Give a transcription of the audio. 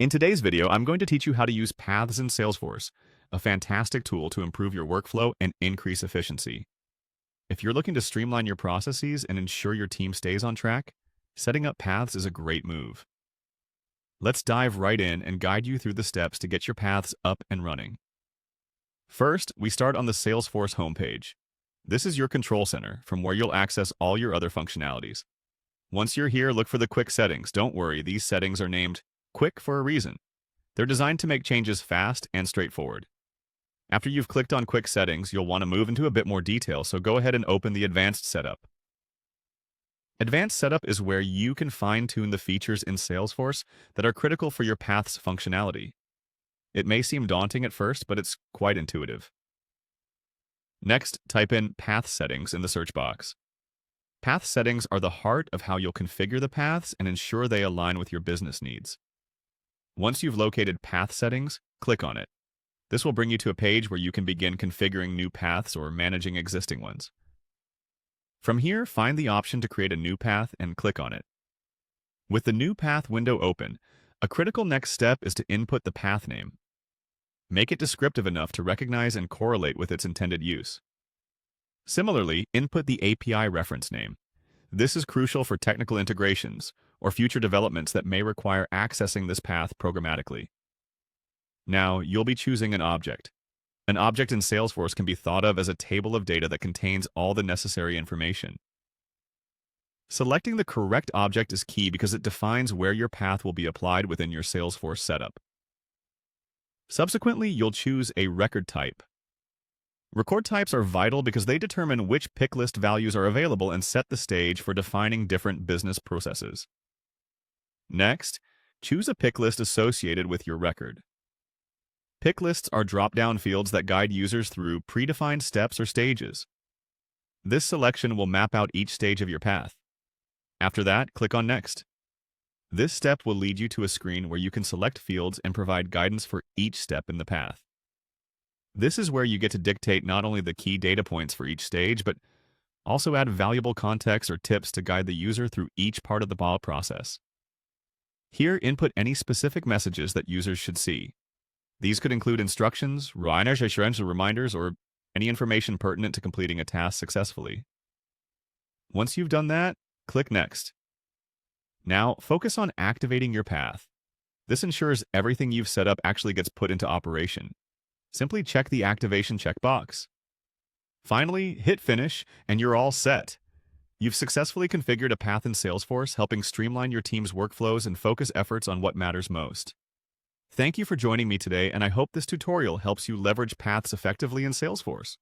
In today's video, I'm going to teach you how to use paths in Salesforce, a fantastic tool to improve your workflow and increase efficiency. If you're looking to streamline your processes and ensure your team stays on track, setting up paths is a great move. Let's dive right in and guide you through the steps to get your paths up and running. First, we start on the Salesforce homepage. This is your control center, from where you'll access all your other functionalities. Once you're here, look for the quick settings. Don't worry, these settings are named quick for a reason. They're designed to make changes fast and straightforward. After you've clicked on quick settings, you'll want to move into a bit more detail, so go ahead and open the advanced setup. Advanced setup is where you can fine-tune the features in Salesforce that are critical for your path's functionality. It may seem daunting at first, but it's quite intuitive. Next, type in path settings in the search box. Path settings are the heart of how you'll configure the paths and ensure they align with your business needs. Once you've located path settings, click on it. This will bring you to a page where you can begin configuring new paths or managing existing ones. From here, find the option to create a new path and click on it. With the new path window open, a critical next step is to input the path name. Make it descriptive enough to recognize and correlate with its intended use. Similarly, input the API reference name. This is crucial for technical integrations or future developments that may require accessing this path programmatically. Now, you'll be choosing an object. An object in Salesforce can be thought of as a table of data that contains all the necessary information. Selecting the correct object is key because it defines where your path will be applied within your Salesforce setup. Subsequently, you'll choose a record type. Record types are vital because they determine which pick list values are available and set the stage for defining different business processes. Next, choose a pick list associated with your record. Pick lists are drop-down fields that guide users through predefined steps or stages. This selection will map out each stage of your path. After that, click on Next. This step will lead you to a screen where you can select fields and provide guidance for each step in the path. This is where you get to dictate not only the key data points for each stage, but also add valuable context or tips to guide the user through each part of the process. Here, input any specific messages that users should see. These could include instructions, reminders, or any information pertinent to completing a task successfully. Once you've done that, click Next. Now, focus on activating your path. This ensures everything you've set up actually gets put into operation. Simply check the activation checkbox. Finally, hit Finish, and you're all set. You've successfully configured a path in Salesforce, helping streamline your team's workflows and focus efforts on what matters most. Thank you for joining me today, and I hope this tutorial helps you leverage paths effectively in Salesforce.